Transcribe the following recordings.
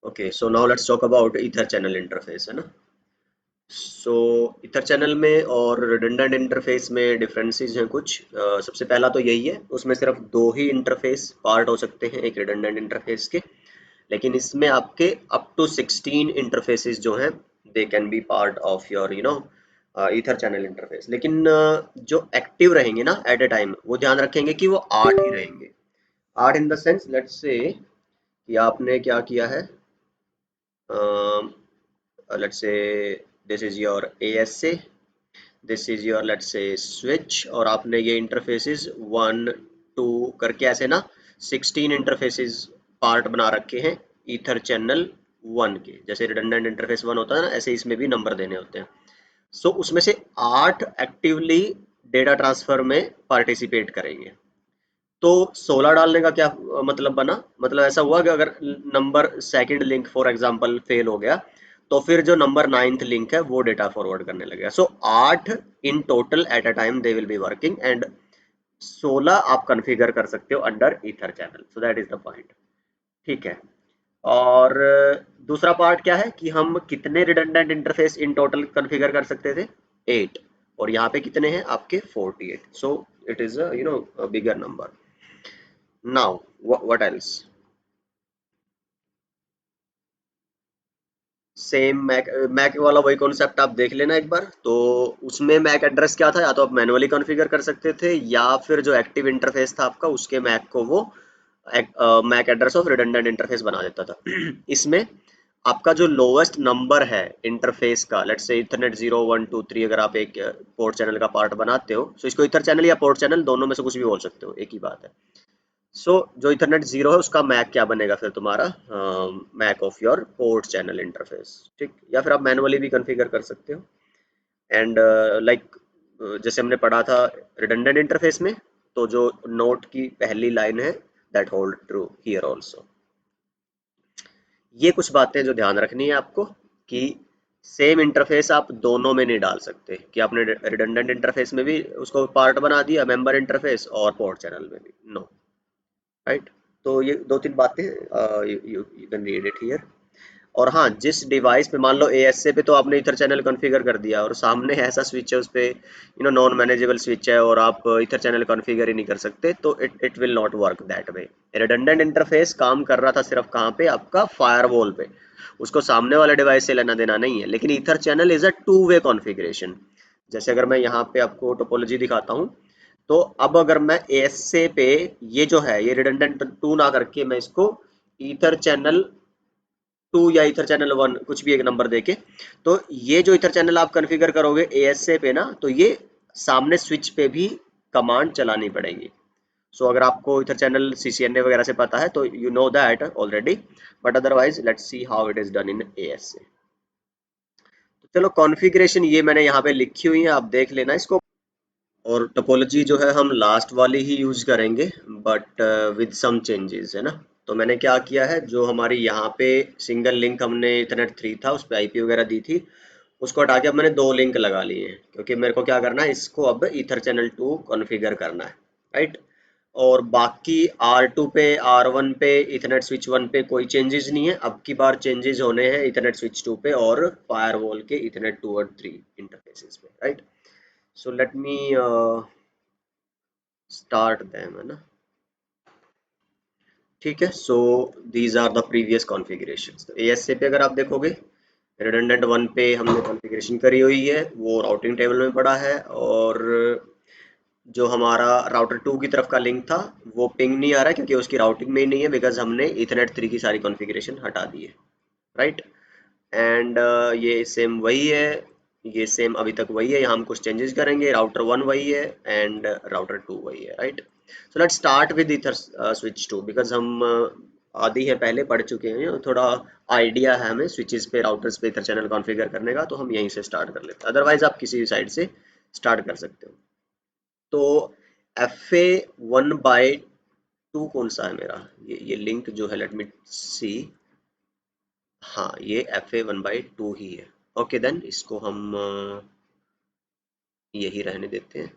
Okay, so now let's talk about ether channel interface, है ना। सो ether channel में और रिडंडेंट इंटरफेस में डिफरेंसेस हैं कुछ। सबसे पहला तो यही है, उसमें सिर्फ दो ही इंटरफेस पार्ट हो सकते हैं एक रिडंडेंट इंटरफेस के। लेकिन इसमें आपके अप टू 16 इंटरफेसेस जो हैं they can be part of your ether channel interface. लेकिन जो एक्टिव रहेंगे ना एट ए टाइम, वो ध्यान रखेंगे कि वो 8 ही रहेंगे। 8 in the sense, let's say कि आपने क्या किया है, let's say this is your ASA, this is your let's say switch, और आपने ये इंटरफेसेस 1 2 करके ऐसे ना 16 इंटरफेसेस पार्ट बना रखे हैं ईथर चैनल 1 के। जैसे रिडंडेंट इंटरफेस 1 होता है ना, ऐसे इसमें भी नंबर देने होते हैं। सो उसमें से 8 एक्टिवली डेटा ट्रांसफर में पार्टिसिपेट करेंगे। तो 16 डालने का क्या मतलब बना, मतलब ऐसा हुआ कि अगर number second link for example fail हो गया, तो फिर जो नंबर नाइन्थ लिंक है वो डेटा फॉरवर्ड करने लगेगा। सो 8 in total at a time they will be working, and 16 आप कॉन्फ़िगर कर सकते हो under ether channel. So that is the point. ठीक है। और दूसरा पार्ट क्या है कि हम कितने redundant interface in total configure कर सकते थे, 8। और यहाँ पे कितने हैं आपके 48। So it is a bigger number. Now, what else? Same MAC MAC वाला वही कॉन्सेप्ट आप देख लेना एक बार। तो उसमें मैक एड्रेस क्या था, या तो आप मैनुअली कॉन्फ़िगर कर सकते थे, या फिर जो एक्टिव इंटरफेस था आपका उसके मैक को वो MAC address of redundant interface बना देता था। इसमें आपका जो लोवेस्ट नंबर है इंटरफेस का, लेट्स से इथरनेट 0 1 2 3, अगर आप एक पोर्ट चैनल का पार्ट बनाते हो, तो इसको इथर चैनल या पोर्ट चैनल दोनों में से कुछ भी बोल सकते हो, एक ही बात है। जो इथरनेट 0 है उसका मैक क्या बनेगा फिर तुम्हारा, MAC of your port channel interface. ठीक, या फिर आप मैनुअली भी कॉन्फ़िगर कर सकते हो। एंड लाइक जैसे हमने पढ़ा था रिडंडेंट इंटरफेस में, तो जो नोट की पहली लाइन है that hold true here also. ये कुछ बातें जो ध्यान रखनी है आपको, कि सेम इंटरफेस आप दोनों में नहीं डाल सकते, कि आपने रिडंडेंट इंटरफेस में भी उसको पार्ट बना दिया मेंबर इंटरफेस, और पोर्ट चैनल में भी नो। राइट। तो ये दो तीन बातें you can read it here. और हाँ, जिस डिवाइस पे मान लो एएसए पे तो आपने इथर चैनल कॉन्फ़िगर कर दिया, और सामने ऐसा स्विच है उस पे नॉन मैनेजेबल स्विच है, और आप इथर चैनल कॉन्फ़िगर ही नहीं कर सकते, तो it will not work that way. Redundant interface काम कर रहा था सिर्फ कहाँ पे, आपका फायरवॉल पे। उसको सामने वाले डिवाइस से लेना देना नहीं है। लेकिन ether channel is a two way configuration. जैसे अगर मैं यहाँ पे आपको टोपोलॉजी दिखाता हूँ, तो अब अगर मैं एएसए पे ये जो है ये रिडंडेंट 2 ना करके मैं इसको ईथर चैनल 2 या ईथर चैनल 1 कुछ भी एक नंबर देके, तो ये जो ईथर चैनल आप कॉन्फ़िगर करोगे एएसए पे ना, तो ये सामने स्विच पे भी कमांड चलानी पड़ेगी। सो अगर आपको ईथर चैनल सीसीएनए वगैरह से पता है तो you know that already, but otherwise let's see how it is done in ASA. तो चलो, कॉन्फ़िगरेशन ये मैंने यहाँ पे लिखी हुई है, आप देख लेना इसको। और टोपोलॉजी जो है हम लास्ट वाली ही यूज करेंगे, बट विद सम चेंजेस, है ना। तो मैंने क्या किया है, जो हमारी यहाँ पे सिंगल लिंक हमने इथरनेट 3 था उस पर आईपी वगैरह दी थी, उसको हटा के अब मैंने दो लिंक लगा लिए हैं, क्योंकि मेरे को क्या करना है, इसको अब ईथर चैनल 2 कॉन्फ़िगर करना है। राइट। और बाकी R2 पे R1 पे इथरनेट स्विच 1 पे कोई चेंजेस नहीं है। अब की बार चेंजेस होने हैं इथरनेट स्विच 2 पे और फायरवॉल के इथरनेट 2 और 3 इंटरफेसेस पे। Right. So let me start them, है ना। ठीक है। So these are the previous configurations. तो एएसए पे अगर आप देखोगे, रिडंडेंट 1 पे हमने कॉन्फ़िगरेशन करी हुई है, वो राउटिंग टेबल में पड़ा है। और जो हमारा राउटर 2 की तरफ का लिंक था, वो पिंग नहीं आ रहा है, क्योंकि उसकी राउटिंग में ही नहीं है, बिकॉज हमने इथरनेट 3 की सारी कॉन्फ़िगरेशन हटा दी है। राइट। एंड ये सेम वही है, ये सेम अभी तक वही है, यहाँ हम कुछ चेंजेस करेंगे। राउटर 1 वही है एंड राउटर 2 वही है। Right. So let's start with ether switch 2, because हम आधी है पहले पढ़ चुके हैं, थोड़ा आइडिया है हमें स्विचेस पे राउटर्स पे ईथर चैनल कॉन्फ़िगर करने का, तो हम यहीं से स्टार्ट कर लेते हैं। अदरवाइज आप किसी भी साइड से स्टार्ट कर सकते हो। तो FA1/2 कौन सा है मेरा, ये लिंक जो है, लेट मी सी। हाँ, ये FA1/2 ही है। ओके देन, इसको हम यही रहने देते हैं,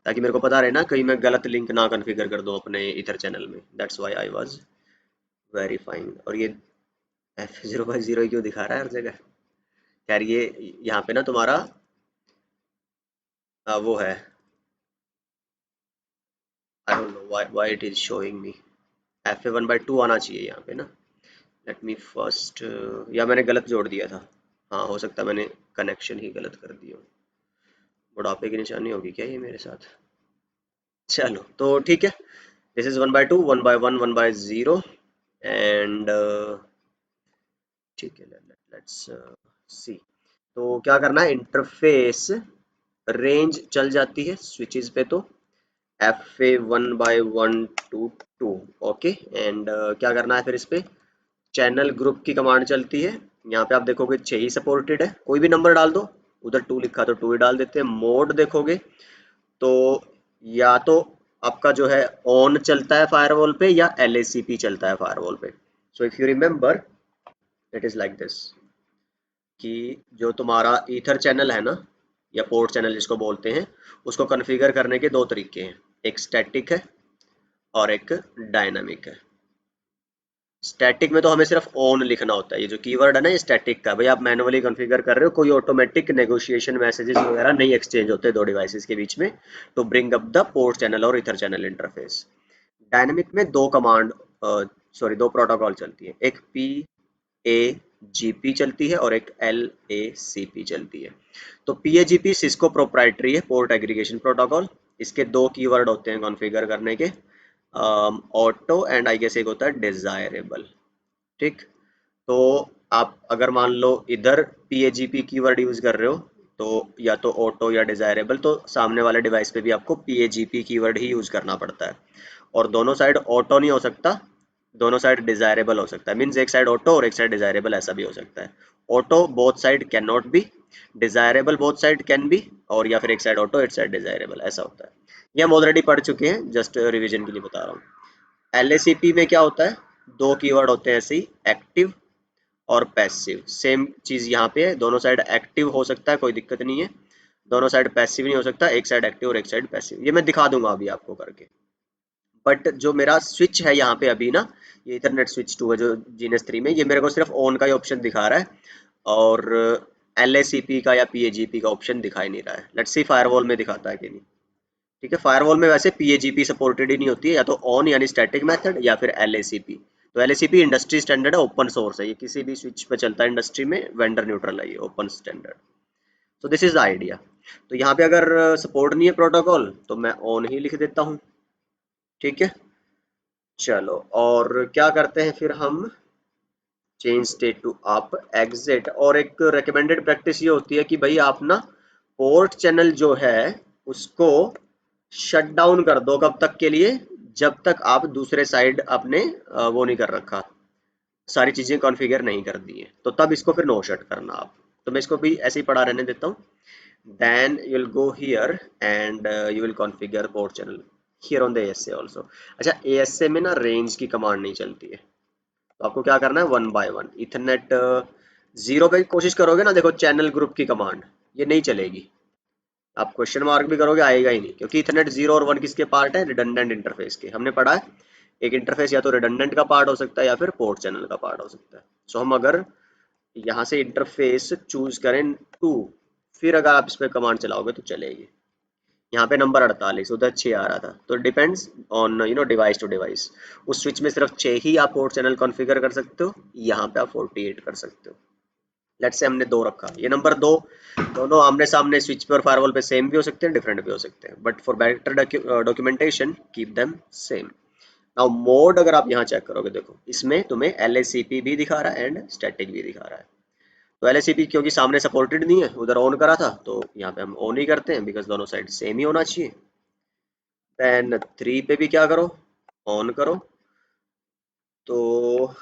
ताकि मेरे को पता रहे ना, कहीं मैं गलत लिंक ना कॉन्फ़िगर कर दूं अपने इथर चैनल में। That's why I was verifying. और ये F0/0 क्यों दिखा रहा है हर जगह? यार ये यहाँ पे ना तुम्हारा वो है, I don't know why it is showing me. F1/2 आना चाहिए यहाँ पे ना। लेट मी फर्स्ट, या मैंने गलत जोड़ दिया था। हाँ हो सकता है मैंने कनेक्शन ही गलत कर दिया हो। बुढ़ापे की निशानी होगी क्या ये मेरे साथ? चलो तो ठीक है। दिस इज 1/2, 1/1, 1/0 एंड ठीक है। Let's see. तो क्या करना है, इंटरफेस रेंज चल जाती है स्विचेस पे तो FA1/1 to 2। ओके एंड क्या करना है फिर इस पे, चैनल ग्रुप की कमांड चलती है। यहाँ पे आप देखोगे 6 ही सपोर्टेड है, कोई भी नंबर डाल दो। उधर 2 लिखा तो 2 ही डाल देते हैं। मोड देखोगे तो या तो आपका जो है ऑन चलता है फायरवॉल पे या LACP चलता है फायरवॉल पे। So if you remember it is like this, कि जो तुम्हारा ईथर चैनल है ना, या पोर्ट चैनल जिसको बोलते हैं, उसको कॉन्फ़िगर करने के दो तरीके हैं, एक स्टैटिक है और एक डायनामिक है। स्टैटिक में तो हमें सिर्फ ऑन लिखना होता है, ये जो कीवर्ड है ना ये स्टैटिक का, भाई आप मैनुअली कॉन्फ़िगर कर रहे हो, कोई ऑटोमेटिक नेगोशिएशन मैसेजेस वगैरह नहीं एक्सचेंज होते दो डिवाइसेस के बीच में to bring up the port channel और ईथर चैनल इंटरफेस। डायनेमिक में दो कमांड, सॉरी दो प्रोटोकॉल चलती है, एक PAGP चलती है और एक LACP चलती है। तो PAGP सिस्को प्रोप्राइटरी है, पोर्ट एग्रीगेशन प्रोटोकॉल। इसके दो कीवर्ड होते हैं कॉन्फ़िगर करने के, ऑटो एंड आई गेस एक होता है डिजायरेबल। ठीक। तो आप अगर मान लो इधर PAGP कीवर्ड यूज कर रहे हो, तो या तो ऑटो या डिजायरेबल, तो सामने वाले डिवाइस पे भी आपको PAGP कीवर्ड ही यूज करना पड़ता है। और दोनों साइड ऑटो नहीं हो सकता, दोनों साइड डिजायरेबल हो सकता है। मीन्स एक साइड ऑटो और एक साइड डिजायरेबल, ऐसा भी हो सकता है। Auto both side can not be, desirable both side can be, और या फिर एक साइड ऑटो एक साइड डिजायरेबल, ऐसा होता है। ये हम ऑलरेडी पढ़ चुके हैं, जस्ट रिवीजन के लिए बता रहा हूँ। LACP में क्या होता है, दो कीवर्ड होते हैं ऐसे ही, एक्टिव और पैसिव। सेम चीज यहाँ पे है, दोनों साइड एक्टिव हो सकता है, कोई दिक्कत नहीं है। दोनों साइड पैसिव नहीं हो सकता, एक साइड एक्टिव और एक साइड पैसिव। ये मैं दिखा दूंगा अभी आपको करके। बट जो मेरा स्विच है यहाँ पे अभी ना, ये इथरनेट स्विच 2 है जो GNS 3 में, ये मेरे को सिर्फ ऑन का ही ऑप्शन दिखा रहा है, और LACP का या PAGP का ऑप्शन दिखाई नहीं रहा है। लेट्स सी फायरवॉल में दिखाता है कि नहीं। ठीक है, फायरवॉल में वैसे PAGP सपोर्टेड ही नहीं होती है, या तो ऑन यानी स्टैटिक मेथड या फिर LACP। तो LACP इंडस्ट्री स्टैंडर्ड है, ओपन सोर्स है, ये किसी भी स्विच पे चलता है इंडस्ट्री में, वेंडर न्यूट्रल है, ये ओपन स्टैंडर्ड। तो दिस इज द आइडिया। तो यहाँ पे अगर सपोर्ट नहीं है प्रोटोकॉल तो मैं ऑन ही लिख देता हूँ। ठीक है। चलो और क्या करते हैं फिर हम, change state to up exit. और एक रिकमेंडेड प्रैक्टिस ये होती है कि भाई आप ना पोर्ट चैनल जो है उसको शट डाउन कर दो, कब तक के लिए, जब तक आप दूसरे साइड आपने वो नहीं कर रखा, सारी चीजें कॉन्फ़िगर नहीं कर दी है, तो तब इसको फिर नो शट करना आप। तो मैं इसको भी ऐसे ही पढ़ा रहने देता हूँ। Then you will go here and you will configure port channel here on the ASA also. अच्छा ASA में ना रेंज की कमांड नहीं चलती है, तो आपको क्या करना है, 1/1 इथरनेट 0 पे कोशिश करोगे ना, देखो चैनल ग्रुप की कमांड ये नहीं चलेगी। आप क्वेश्चन मार्क भी करोगे आएगा ही नहीं, क्योंकि इथरनेट 0 और 1 किसके पार्ट है, रिडंडेंट इंटरफेस के। हमने पढ़ा है एक इंटरफेस या तो रिडंडेंट का पार्ट हो सकता है या फिर पोर्ट चैनल का पार्ट हो सकता है। सो हम अगर यहाँ से इंटरफेस चूज करें 2, फिर अगर आप इस पर कमांड चलाओगे तो चलेगी। यहाँ पे नंबर 48, उधर 6 आ रहा था, तो depends on device to device. उस स्विच में सिर्फ 6 ही आप पोर्ट चैनल कॉन्फ़िगर कर सकते हो, यहाँ पे आप 48 कर सकते हो। लेट्स से हमने 2 रखा, ये नंबर 2, दोनों आमने सामने स्विच पे और फायरवॉल पे सेम भी हो सकते हैं, डिफरेंट भी हो सकते हैं, but for better documentation keep them same. Now mode अगर आप यहाँ चेक करोगे, देखो इसमें तुम्हें LACP भी दिखा रहा है एंड स्टैटिक भी दिखा रहा है। तो LACP क्योंकि सामने सपोर्टेड नहीं है, उधर ऑन करा था, तो यहाँ पे हम ऑन ही करते हैं, बिकॉज दोनों साइड सेम ही होना चाहिए। देन 3 पे भी क्या करो, ऑन करो, तो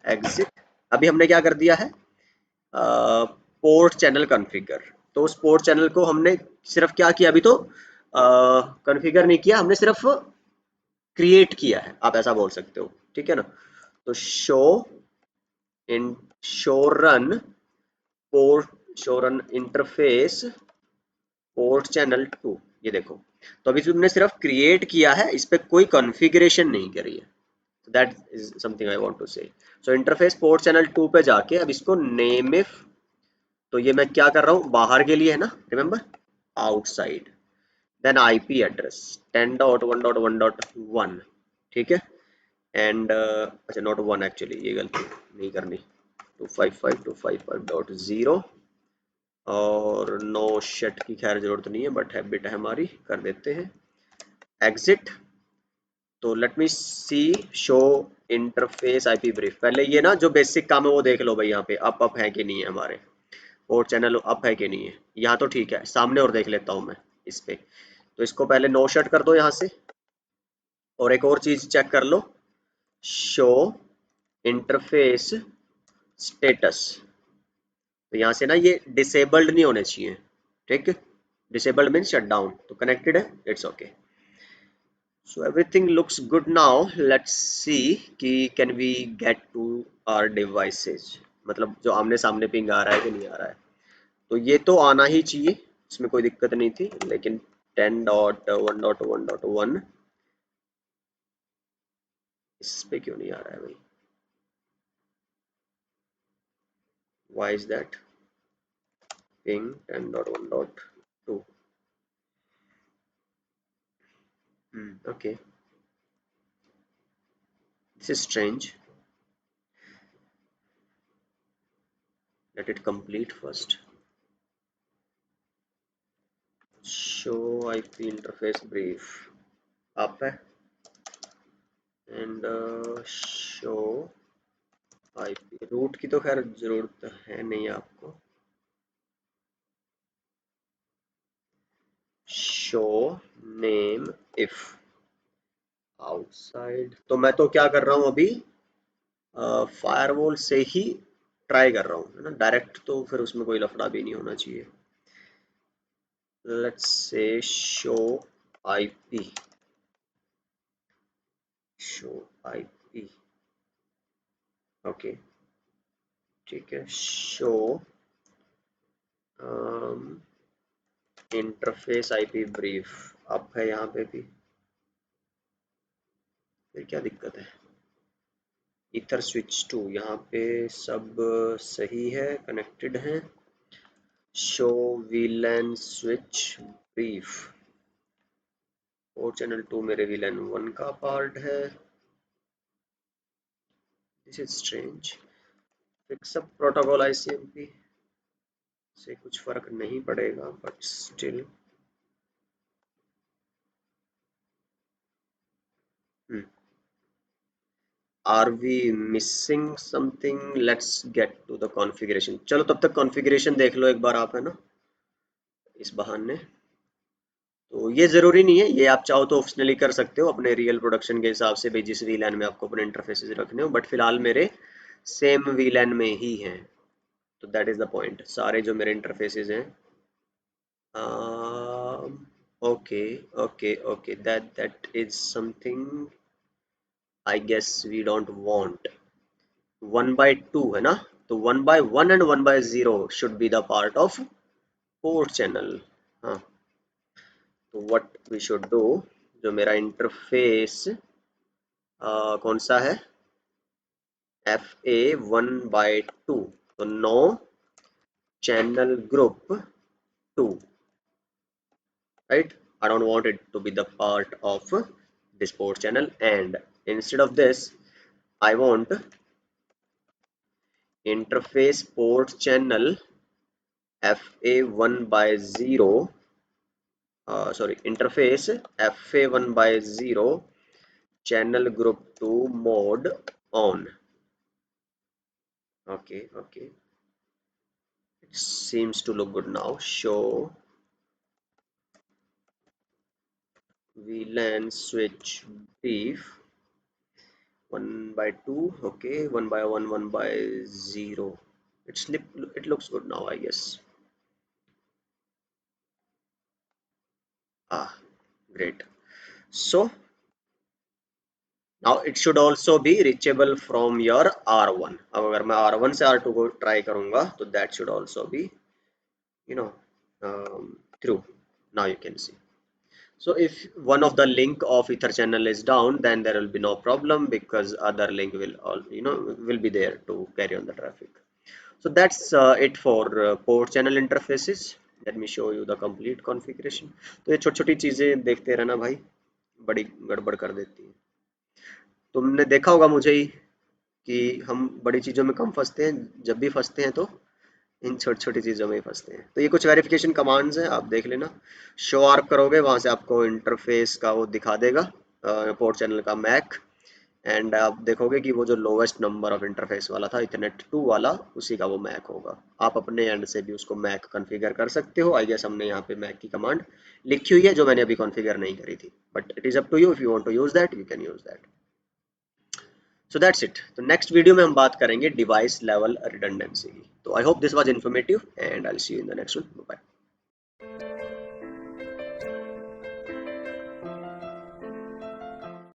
एग्जिट। अभी हमने क्या कर दिया है, पोर्ट चैनल कॉन्फ़िगर। तो उस पोर्ट चैनल को हमने सिर्फ क्या किया, अभी तो कॉन्फ़िगर नहीं किया, हमने सिर्फ क्रिएट किया है, आप ऐसा बोल सकते हो। ठीक है ना। तो इन show run show run interface port channel 2, ये देखो। तो अभी तुमने सिर्फ क्रिएट किया है, इस पे कोई कॉन्फ़िगरेशन नहीं करी है। That is something I want to say. So interface port channel 2 पे जाके अब इसको नेम इफ, तो ये मैं क्या कर रहा हूँ, बाहर के लिए है ना, remember, outside, then IP address 10.1.1.1, ठीक है, एंड अच्छा नॉट वन, एक्चुअली ये गलती नहीं करनी, 255.255.0, और नो शेट की खैर जरूरत नहीं है, बट हैबिट है हमारी, कर देते हैं एग्जिट। तो लेट मी सी शो इंटरफेस आईपी ब्रीफ। पहले ये ना जो बेसिक काम है वो देख लो भाई, यहाँ पे अप है कि नहीं है हमारे, और चैनल अप है कि नहीं है, यहाँ तो ठीक है, सामने और देख लेता हूँ मैं इस पे। तो इसको पहले नो शट कर दो यहाँ से, और एक और चीज चेक कर लो, शो इंटरफेस स्टेटस। तो यहाँ से ना ये डिसेबल्ड नहीं होने चाहिए, ठीक है, डिसेबल्ड मीन शट डाउन, तो कनेक्टेड है, it's okay. So everything looks good now. Let's see कि can we get to our devices, मतलब जो आमने सामने पिंग आ रहा है कि नहीं आ रहा है। तो ये तो आना ही चाहिए, इसमें कोई दिक्कत नहीं थी, लेकिन 10.1.1.1 इस पे क्यों नहीं आ रहा है भाई, why is that, ping 10.1.2, okay, this is strange, let it complete first. Show IP interface brief up है, and show IP रूट की तो खैर जरूरत है नहीं आपको, शो नेम इफ आउटसाइड। तो मैं तो क्या कर रहा हूँ अभी, फायरवॉल से ही ट्राई कर रहा हूँ, है ना, डायरेक्ट तो फिर उसमें कोई लफड़ा भी नहीं होना चाहिए। Let's say show IP, show IP, okay, ठीक है, शो इंटरफेस आईपी ब्रीफ अब है यहाँ पे भी, फिर क्या दिक्कत है, ईथर स्विच टू, यहाँ पे सब सही है, कनेक्टेड है, शो वीलैन स्विच ब्रीफ, और चैनल 2 मेरे वीलैन 1 का पार्ट है, this is strange, fix up protocol ICMP से कुछ फर्क नहीं पड़ेगा, but still are we missing something, let's get to the configuration. चलो तब तक कॉन्फ़िगरेशन देख लो एक बार आप, है ना, इस बहाने। तो ये ज़रूरी नहीं है, ये आप चाहो तो ऑप्शनली कर सकते हो अपने रियल प्रोडक्शन के हिसाब से भाई, जिस वीलैन में आपको अपने इंटरफेसेस रखने हो, बट फिलहाल मेरे सेम वीलैन में ही हैं, तो दैट इज़ द पॉइंट, सारे जो मेरे इंटरफेसेस हैं, okay okay okay, that is something I guess we don't want. 1/2 है ना, तो 1/1 and 1/0 should be the part of port channel. हाँ, तो व्हाट वी शुड डू, जो मेरा इंटरफेस कौन सा है, FA1/2, तो no channel group 2, right, I don't want it to be the part of this port channel, and instead of this I want interface port channel FA1/0, sorry, interface FA1/0 channel group 2 mode on, okay okay, it seems to look good now, show VLAN switch brief 1/2, okay, 1/1, 1/0, it looks good now, I guess. Ah, great. So now it should also be reachable from your R1. अब अगर मैं R1 से R2 को try करूँगा तो that should also be, you know, through. Now you can see. So if one of the link of ether channel is down, then there will be no problem because other link will all will be there to carry on the traffic. So that's it for port channel interfaces. Let me show you the complete configuration. तो ये छोटी छोटी चीजें देखते रहना भाई, बड़ी गड़बड़ कर देती है। तुमने देखा होगा मुझे ही कि हम बड़ी चीजों में कम फंसते हैं, जब भी फंसते हैं तो इन छोटी छोटी चीज़ों में ही फंसते हैं। तो ये कुछ वेरिफिकेशन कमांड्स हैं, आप देख लेना। शो आर्क करोगे, वहां से आपको इंटरफेस का वो दिखा देगा, पोर्ट चैनल का मैक। एंड आप देखोगे कि वो जो लोवेस्ट नंबर ऑफ इंटरफेस वाला था, इथरनेट 2 वाला, उसी का वो मैक होगा। आप अपने एंड से भी उसको मैक कॉन्फ़िगर कर सकते हो। आई गेस हमने यहाँ पे मैक की कमांड लिखी हुई है जो मैंने अभी कॉन्फ़िगर नहीं करी थी, but it is up to you, if you want to use that you can use that. So that's it. तो नेक्स्ट वीडियो में हम बात करेंगे डिवाइस लेवल रिडंडेंसी की। तो I hope this was informative and I will see you in the next one. Bye.